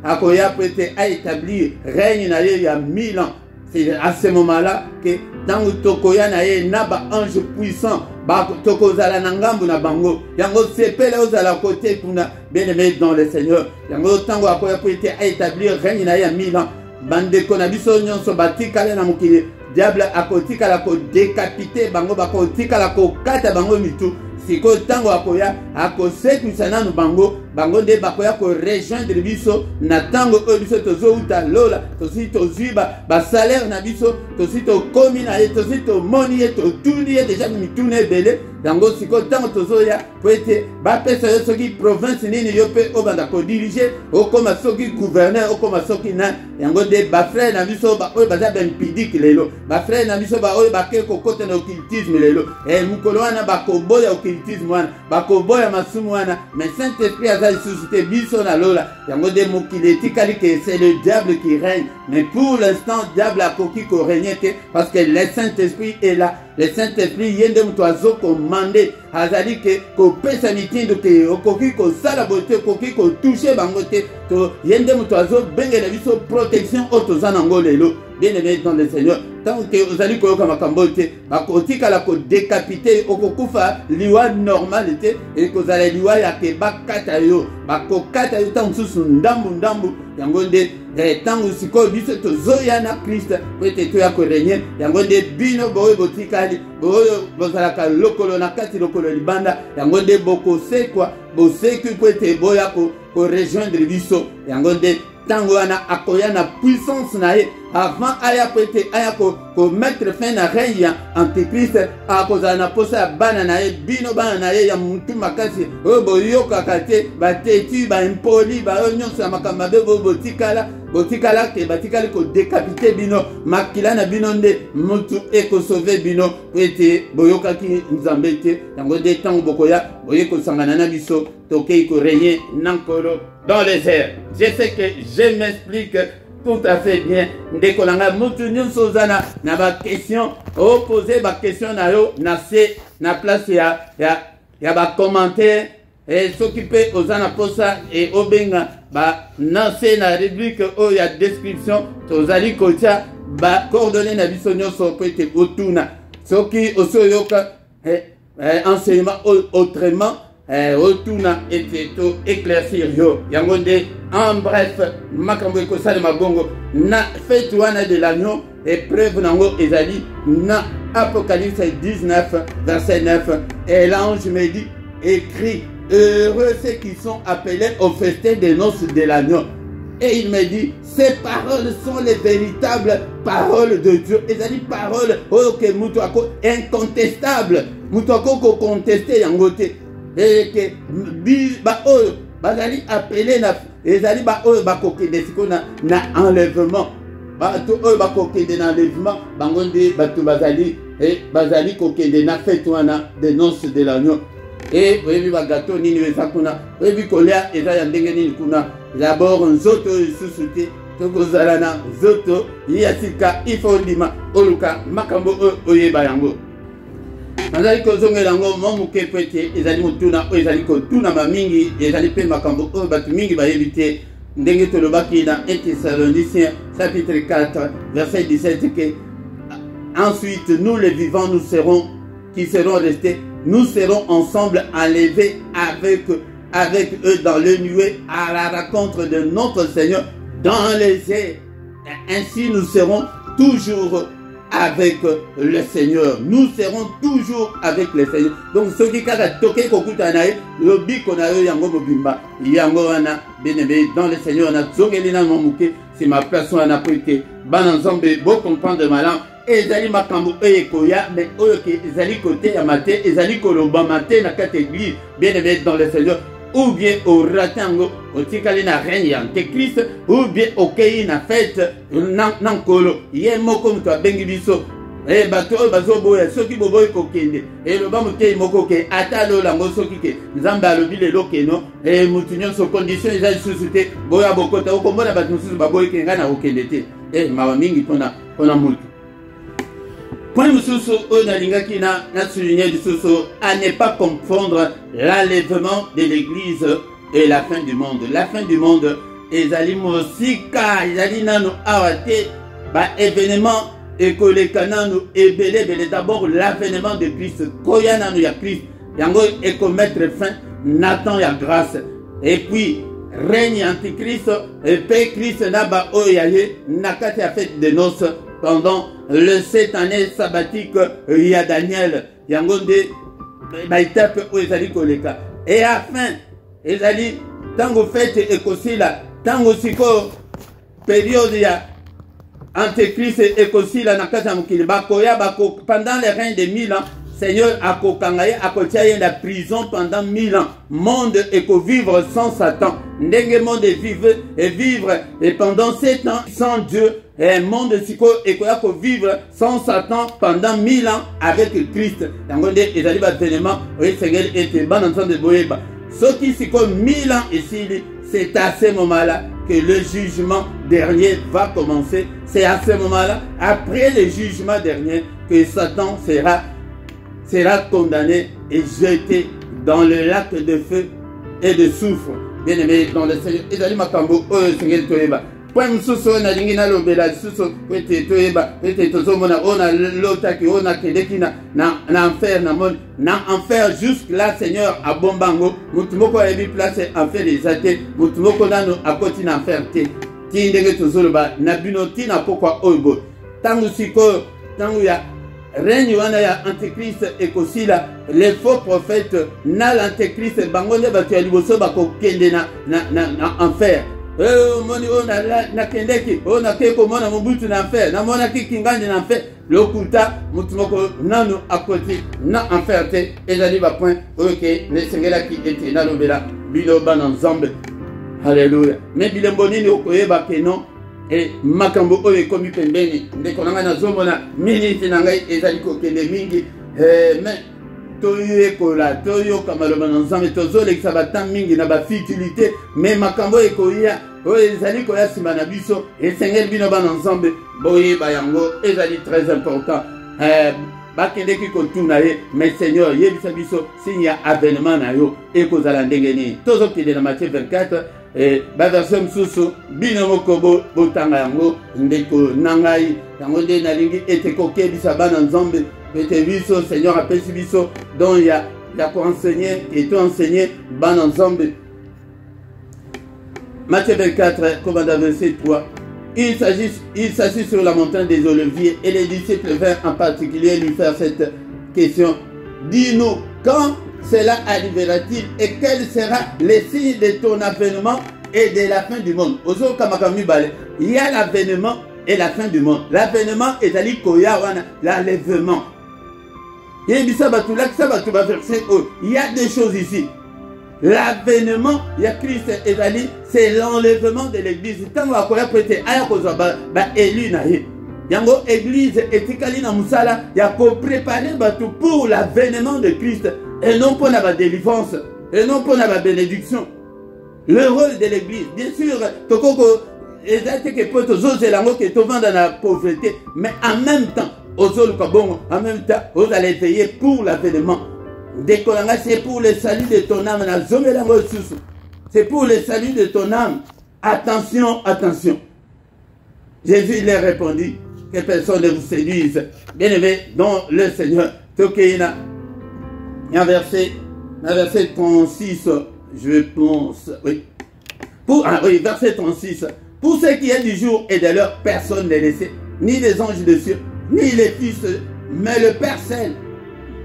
akoya pe te a établir règne na ye ya 1000 ans. C'est à ce moment-là que dans le tokoya na ye naba ange puissant ba tokozala na ngambu na bango yango sepele ozala côté kuna bien aimé dans le Seigneur yango tango akoya po ete a établir règne na ye ya 1000 ans bandeko na biso nyonso batikala na mokili diable akotikala ko décapiter bango bakotikala ko kata bango mitu siko tango akoya akosekisa nanu bango nde bakoya ko rejoindre biso na tango oyo biso tozouta lola tosi toziba basalaire na biso tosi tokomi na ye tosi tomoni ye totuni ye deja mituna ebele yango siko tango tozoya po ete bapesa yo soki province nini yo mpe obanda kodirige okoma soki gouverneur okoma soki na yango nde bafrere na biso oyo baza baimpidique lelo bafrere na biso oyo bake kokota na occultisme lelo mokolo wana bakoboya occultisme wana bakoboya masumu wana mais Saint-Esprit aza lisusu te biso na lola yango nde mokili etikali ke c'est le diable qui règne mais pour l'instant diable akoki korégner te parce que le Saint-Esprit est là. Le Saint-Esprit yende mutu azokomande azali ke kopesa mitindo ke okoki kosala bote okoki kotouche bango te to yende mutu azobengela biso protection oyo toza nango lelo. Bien aimé dans le Seigneur, tant que vous allez koyoka makambo te bakotika la ko décapiter okokufa liwa normalité et que vous allez liwa ya ke bakata yo bakokata yo tant susu ndambu yango nde tango sikoyo biso tozoya na Christ po ete toya korégner yango nde bino boyo botikali boyo bozalaka lokolo na kati lokolo libanda yango nde bokosekwa boseki po ete boya ko rejoindre biso yango nde tango wana akoya na puissance na ye avant aya pete aya ko mettre fin na règne ya antichrist akozala na posa ya bana na ye bino bana na ye ya mutu makasi oyo boyokaka te bateti baimpoli bayo nyonso ya makambo mabe botikala ke batikali kodécapite bino makila na bino nde mutu ekosauve bino po ete boyokaki nzambe te yango nde ntango bokoya boye kosangana na biso tokei korégner na nkolo dans les airs. Je sais que je m'explique tout à fait bien. Ndekolanga mutu nyonso zana na ba question poser ba question na yo na place ya ba commentaire et s'occuper ozana posa et obenga ba nanse na rubrique o ya description tozali kotia ba coordonnées na biso nyonso po ete otuna soki osoyoka enseignement autrement otuna ete to éclaircir yo yango nde en bref makambo ekosala mabongo na fête wana de l'agneau épreuve nango ezali na Apocalypse 19 verset 9 et l'ange me dit écrit heureux ceux qui sont appelés au festin des noces de l'agneau. Et il me dit, ces paroles sont les véritables paroles de Dieu. Et ça dit paroles incontestables. Moutouako contesté yangote. Et que bazali appelé na ezali ba oyo bakokende siko na enlèvement. Bato oyo bakokende na enlèvement bango nde bato bazali kokende na fête wana des noces de l'agneau. et oyebi ba gâteau nini eza kuna oyebi kolia eza ya ndenge nini kuna d'abord nzoto lisusu te tokozala na nzoto ya sika ifo ndima oluka makambo oyeba yango nazali kozongela yango mwa moke po ete ezali motuna oyo ezali kotunama mingi ezali mpe makambo oyo bato mingi bayebi te ndenge tolobaki na 1 Thessaloniciens chapitre 4 verset 17 que ensuite nous les vivants nous serons qui seront restés nous serons ensemble enlevés avec eux dans le nuée à la rencontre de notre Seigneur dans les airs. Ainsi nous serons toujours avec le Seigneur. Nous serons toujours avec le Seigneur. Donc ceux qui kaka toke kokuta na le biko na yo yango mobimba yango wana benebe dans le Seigneur na zongeli na momuke c'est ma personne na poite bana nzambe bo comprendre malan ezali makambo ekoya mais oyo ke ezali côté ya maté ezali koloba maté na kate église benebe dans le Seigneur ou bien au ratango au tikali na règne antéchrist ou bien au kei na fête nankolo ye moko muto abengi biso bato oyo bazoboya soki boboyi kokende eloba mokei moko ke ata lolango soki ke nzambe alobi lelo keno mutu nyonso condition eza lisusu te boya bokota okomona bato mosusu baboyi ke ngai na kokende te mawa mingi mpona mutu point mosusu oyo nalingaki na souligner lisusu à ne pas confondre l'enlèvement de l'église et la fin du monde. La fin du monde ezali mosika ezali nano awa te ba événement ekoleka nano ebele d'abord l'avènement de Christ koya nano ya Christ yango ekomettre fin Nathan ya grâce et puis règne antichrist et puis Christ na ba oyo ya ye na kati ya fête de noces pendant le 7 années sabbatique il y a Daniel yango nde ba étape oyo ezali koleka et enfin ezali tango fête ekosila tango siko période ya antéchrist ekosila na kati ya mokili bakoya bako pendant les règnes de 1000 ans Seigneur akokanga ye akotia ye na prison pendant 1000 ans monde ekovivre sans Satan ndenge monde vivre et pendant 7 ans sans Dieu et monde siko ekoya ko vivre sans Satan pendant 1000 ans avec Christ yango nde ezali ba événement oyo Seigneur ete bana nzambe boyeba soki siko 1000 ans ici c'est à ce moment-là que le jugement dernier va commencer. C'est à ce moment-là, après le jugement dernier, que Satan sera condamné et jeté dans le lac de feu et de soufre. Bien aimé dans le Seigneur. Et d'aller makambo, Seigneur Toeba. Point msuso na lingi na lobela suso kwete toeba kwete tozomona ona lotaki ona kedeki na enfer na enfer jusque là Seigneur abombango mutumoko ya bi place enfer les athées mutumoko nano akoti na enfer te ti ndenge tozoloba na binoti na pokwa oibo tangu siko tangu ya règne wana ya antéchrist ekosila les faux prophètes na l'antéchrist bango nde bato ya liboso bakokende na enfer moni ona na kendeki ona keko mona mubutu na enfer na mona kikingandi na enfer lokuta mutumoko nano akoti na enfer te ezali ba point oke ne sengela ki ete na lobela bilo bana nzambe haleluya mais bilembo nini okoyeba ke non et makambo oyo ekomi pembeni ndeko nanga nazomona miniti na ngai ezali kokende mingi mais toyekola toyoka maloba na nzambe tozolekisa batemps mingi na bafutilité mais makambo ekoya oyo ezali koya nsima na biso esengeli bino bana nzambe boyeba yango ezali très important bakendeki kotuna ye mais Seigneur yebisa biso signe ya avènement na yo ekozala ndenge nini tozokende na Matthieu 24 baversion mosusu bino moko botanga yango ndeko na ngai yango nde nalingi ete kokebisa bana nzambe ete biso Seigneur apesi biso donc ya koenseigner et enseigner bana nzambe. Matthieu 24 commandant verset 3. Il s'assit sur la montagne des Oliviers et les disciples vinrent en particulier lui faire cette question. Dis-nous, quand cela arrivera-t-il et quel sera le signe de ton avènement et de la fin du monde? Il y a l'avènement et la fin du monde. L'avènement est ali koya wana l'enlèvement. Il y a deux choses ici. L'avènement, il y a Christ et Ali, c'est l'enlèvement de l'église. Tant qu'on a prêté à élu naïe. Yango église etikali na musala ya ko préparer bato pour l'avènement de Christ. et non pour la délivrance, et non pour la bénédiction. Le rôle de l'église, bien sûr, tokoko, exact que pour tous les langues qui sont dans la pauvreté, mais en même temps, en même temps, vous allez veiller pour l'avènement. C'est pour le salut de ton âme. C'est pour le salut de ton âme. Attention, attention. Jésus leur répondit que personne ne vous séduise. Bien aimé, dans le Seigneur, il y a un verset 36, je pense, oui. Verset 36. Pour ce qui est du jour et de l'heure, personne n'est laissé, ni les anges de cieux, ni les fils, mais le Père seul.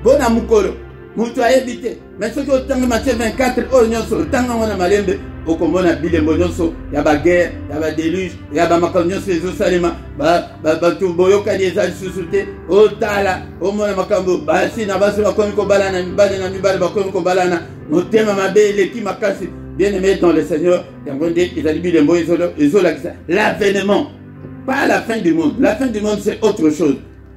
Bon amoukolo, moutou a évité. Mais ce que au Matthieu 24, oh nyonso, tanga wana malembe, au komona bilembo nyonso, yaba guerre, yaba déluge, yaba makamnyonso les osalema, tu boyoka les âges sous-soutés, au tala, au mona makambo, si na basi bakomi ko balana, mibale na mibale bakomi ko balana, motema mabe, leki makasi, bien aimé dans le Seigneur, l'avènement. Pas la fin du monde. La fin du monde, c'est autre chose.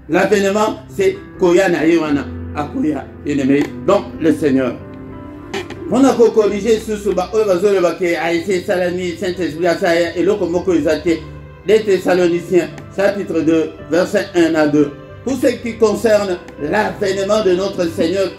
L'avènement, c'est Koya na Yewana. Akoya, bien-aimé, donc le Seigneur. On a corrigé ce suba, Aïché, Salami, Saint-Esprit, Asaya, et l'Okomoko Isate, les Thessaloniciens, chapitre 2, verset 1 à 2. Pour ce qui concerne l'avènement de notre Seigneur,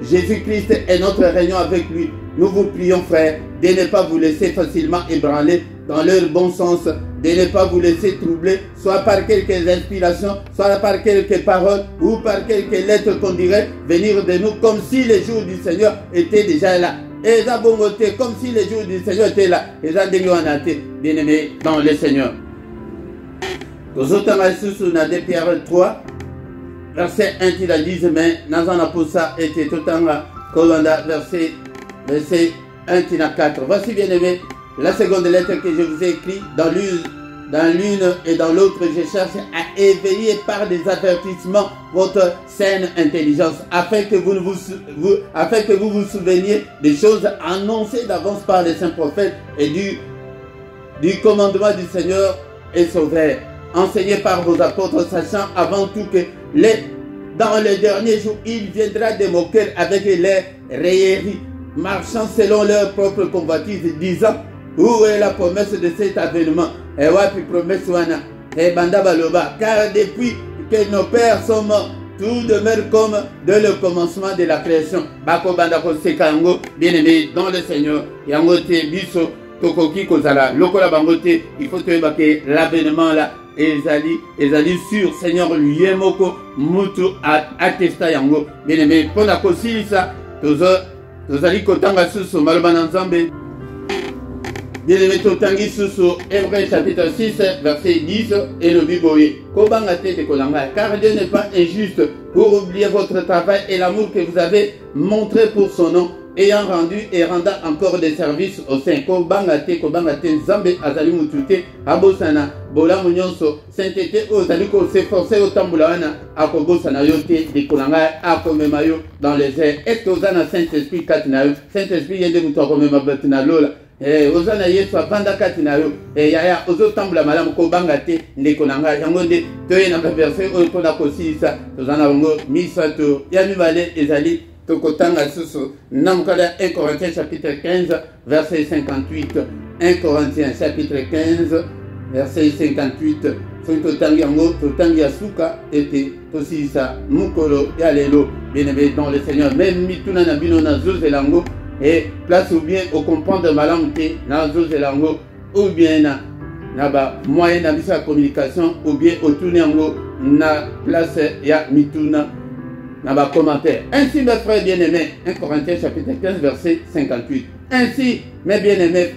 Jésus-Christ et notre réunion avec lui, nous vous prions, frères, de ne pas vous laisser facilement ébranler dans leur bon sens, de ne pas vous laisser troubler, soit par quelques inspirations, soit par quelques paroles, ou par quelques lettres qu'on dirait venir de nous, comme si les jours du Seigneur étaient déjà là. Et ça, bon côté, comme si les jours du Seigneur étaient là. Et ça, bien aimé dans le Seigneur. Nous autres, on a 2 Pierre 3, verset 1, il a dit, mais dans un aposa était tout en verset 1, il a 4. Voici, bien aimé, la seconde lettre que je vous ai écrite, dans l'une et dans l'autre, je cherche à éveiller par des avertissements votre saine intelligence, afin que vous vous souveniez des choses annoncées d'avance par les saints prophètes et du commandement du Seigneur et Sauveur, enseigné par vos apôtres, sachant avant tout que dans les derniers jours, il viendra de moquer avec les railleries, marchant selon leur propre convoitise, disant: où est la promesse de cet avènement? Et wapi promesse wana? Et banda baloba, car depuis que nos pères sont morts, tout demeure comme de le commencement de la création. Bako banda ko sekango, bien aimé dans le Seigneur. Yangote biso tokoki kozala lokola bangote, il faut que l'avènement là ezali sur Seigneur luyemoko mutu attesta yango. Bien aimé, pour la kosilisa tozali kotanga susu maloba na Nzambe. Bien-aimé, Totangi Susu, Hébreux chapitre 6, verset 10, et le Biboye. Car Dieu n'est pas injuste pour oublier votre travail et l'amour que vous avez montré pour son nom, ayant rendu et rendant encore des services au sein. Kobangate, Nzambe, Azali Mutute, Abosana, Bola Munyonso, Saint-Tété, Ozaliko, s'efforcer au Tambulawana, Akobosana Yote, de Kolanga, Akomemayo, dans les airs. Est-ce que vous avez un Saint-Esprit Katinayo? Saint-Esprit, il y a des moutons comme Mabatina Lola. Ozana yesu abanda kati na yo yaya ozotambula malamu kobanga te ndeko na ngai yango nde toyena verset oyo mpona kosilisa tozana bango misato ya mibale ezali tokotanga susu na mokala ya 1 Corinthiens chapitre 15 verset 58. 1 Corinthiens chapitre 15 verset 58. soki totangi yango totangi ya suka ete tosilisa mokolo ya lelo bien-aimé dans le Seigneur. Même mituna na bino nazozela yango et place ou bien au comprendre de ma langue na zozelango ou bien na ba moyen na bisa communication ou bien au tourner yango na place ya mituna na ba commentaire. Ainsi mes frères bien-aimés, 1 Corinthiens chapitre 15 verset 58. Ainsi mes bien-aimés,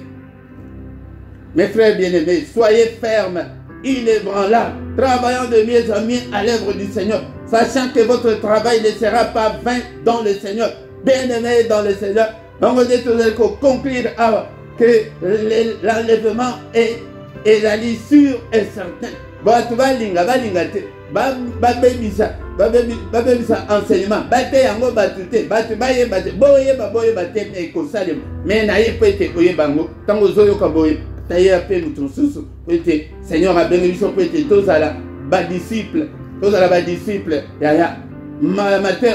mes frères bien-aimés, soyez fermes, inébranlables, travaillant de mieux en mieux à l'œuvre du Seigneur, sachant que votre travail ne sera pas vain dans le Seigneur. Bien-aimés dans le Seigneur, on va dire conclure que l'enlèvement est allé sûr et certain. Tu vas babebisa enseignement bate yango batute batu bayeba boyeba te ekosalema mais naye po ete oyeba yango ntango ozoyoka boye tayeya mpe moto mosusu po ete Seigneur abengi biso po ete tozala badisciple yaya matin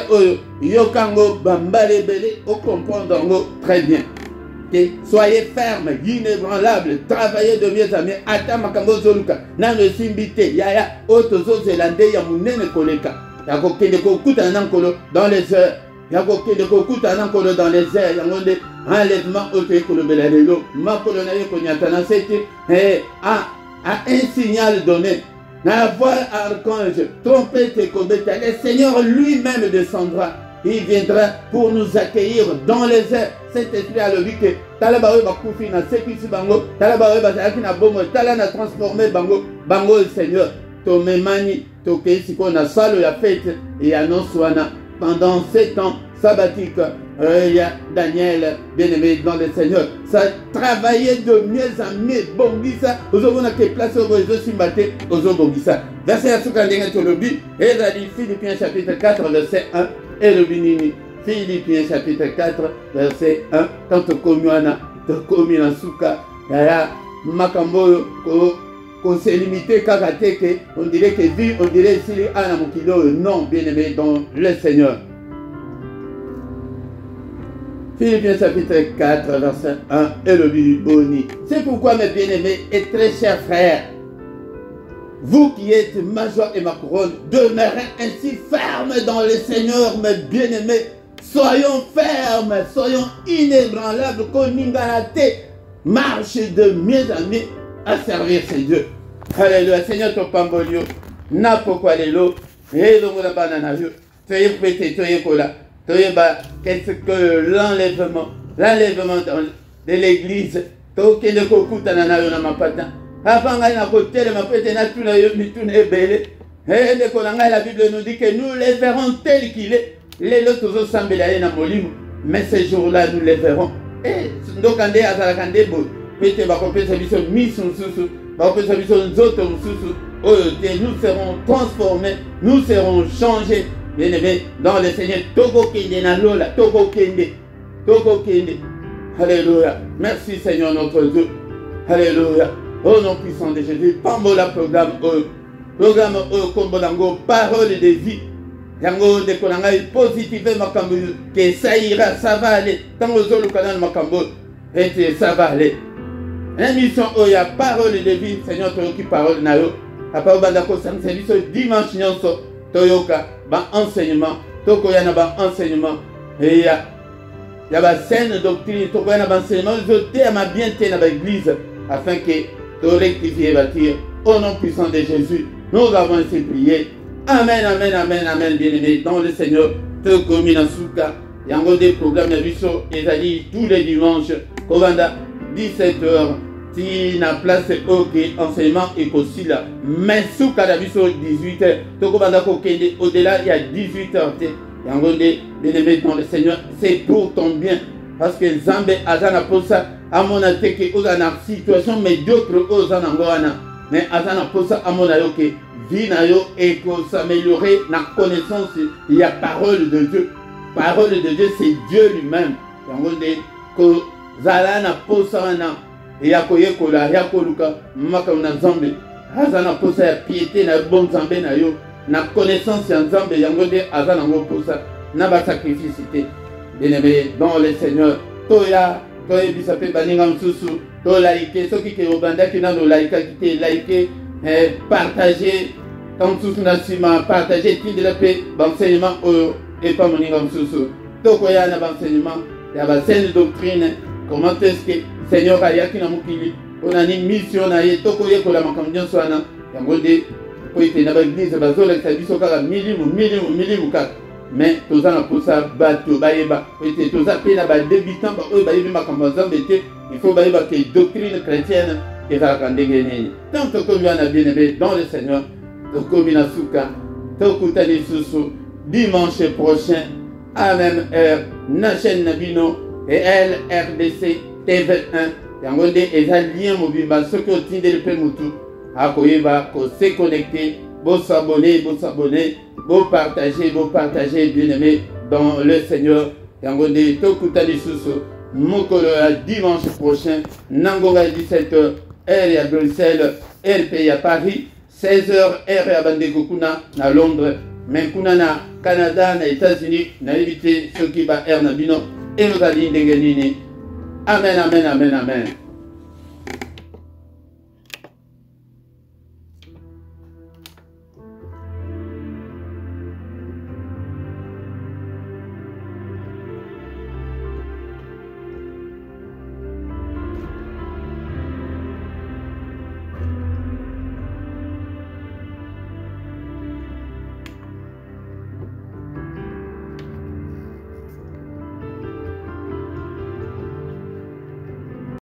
yokango bambale belé au comprendre très bien. Soyez ferme, inébranlable, travaillez de mieux en mieux. Ata makambo zoluka na no simbite yaya otozo zelande ya munene koleka. Yako kende kokuta nankolo dans les heures. Yako kende kokuta nankolo dans les heures. Yangonde enlèvement otoyekolo belalelo. Makolo na yeko nyatana sete un signal donné. La voix archange, trompette et kobeta. Le Seigneur lui-même descendra. Il viendra pour nous accueillir dans les airs. Cet esprit a le but que Talabawe Bakoufi na sécurisé Bango, Talabawe Bazaki na Bongo, Tala na transformé Bango, Bango le Seigneur. Tomemani, Tokeisiko na salle la fête et annonce wana. Pendant 7 ans sabbatiques, il y a Daniel, bien-aimé dans le Seigneur. Ça travaillait de mieux en mieux. Bongisa, Ozobona qui est placé au Bozo Simbate, Ozobongisa. Verset à Soukandenga Tolobi, et la Philippiens chapitre 4, verset 1. Et le binini, Philippiens chapitre 4, verset 1. Tant que Komuana, Komina Souka, Yaya, Makambo, qu'on s'est limité, Karateke, on dirait que vie, on dirait ici, Anna Mokido, non, bien-aimé dans le Seigneur. Philippiens chapitre 4, verset 1. Et le binini. C'est pourquoi, mes bien-aimés et très chers frères, vous qui êtes ma joie et ma couronne, demeurez ainsi fermes dans le Seigneur, mes bien-aimés. Soyons fermes, soyons inébranlables, Koningalate, marche de mieux en mieux à servir ces dieux. Alléluia, Seigneur, ton pambolio, n'importe lelo, et le la banana, soyez prêtés, soyez cola, soyez bas, qu'est-ce que l'enlèvement de l'église, toke de kokuta nana na mapata. Avant na côté de ma pète na tout na mitune ebele. Et de kolanga la Bible nous dit que nous les verrons tels qu'il est. Les autres sambela na molimo, mais ces jours-là nous les verrons. Et donc ande azala kande bo. Pete ba kopesa biso mission susu, ba kopesa biso nzoto susu. Oh, nous serons transformés, nous serons changés. Bien-aimés dans le Seigneur. Togo kende na lola, togo kende. Togo kende. Alléluia. Merci Seigneur notre Dieu. Alléluia. Au nom puissant de Jésus, Pambola programme Kombolango, parole de vie. Yango de Kolanga positive Makambo, que ça ira, ça va aller. Tant aux autres canaux Makambo, et ça va aller. Émission Oya, parole de vie, Seigneur Toyoki, parole Nayo. Après Bandako, ça me service dimanche Nyonso, Toyoka, ba enseignement, Tokoyana ba enseignement. Et il y a ba saine doctrine, Tokoyana ba enseignement, je t'aime à bien tenir dans l'église, afin que de rectifier et bâtir. Au nom puissant de Jésus, nous avons ainsi prié. Amen, amen, amen, amen, bien-aimés dans le Seigneur. Te commune Souka. Il y a un des programmes de Bisso, et tous les dimanches, Kovanda, 17h. Si na place ok, enseignement et aussi là. Mais Souka Dabisso, 18h. Tokobanda Kokende, au-delà, il y a 18h. Il y a un des bien-aimés dans le Seigneur. C'est pour ton bien. Parce que Zambé Azana pour ça. À mon avis, que aux situation médiocre aux anangoana, mais Azana pour ça à mon avis que vie nayo et que s'améliorer la connaissance, il y a parole de Dieu. Parole de Dieu, c'est Dieu lui-même. Donc que Zalana pour ça na et yakoye kola yakoluka maka na Zambé. Azana pour ça piété na bon Zambé na yo na connaissance en Zambé yangonde Azana pour ça na ba sacrifice. Bien-aimé dans le Seigneur, toya Toye bisape baninga msusu, to like, ceux qui ont banda qui n'ont like, qui like, partager, tant tous na sima, partager, qui de la paix, l'enseignement et pas moninga msusu. To koya na l'enseignement, il y a la saine doctrine, comment est-ce que Seigneur a yaki na mukili, on a une mission na ye, to koye kola makamdion soana, yangode, koite na ba église, bazola kabiso kala milimu kaka. Mais tous en pour ça bateau baïba et tous en peine à débutant il faut baïba que doctrine chrétienne et va candéguer tant que comme on a bien aimé dans le Seigneur donc comme il a souka tokutani susu dimanche prochain à même heure na chaîne Nabino et LRDC TV1 yangonde et lien mobile ce que tinde le pemutu à koyeba ko se connecter vous s'abonner vous partagez, bien-aimés, dans le Seigneur. Yangonde, Tokutani Susu, Mokolo, dimanche prochain, Nangonga 17h, R à Bruxelles, RP à Paris, 16h, R à Bandegokuna, à Londres, Menkuna Canada, na États-Unis, na évité ce qui va air na bino et nous allons Amen, amen, amen, amen.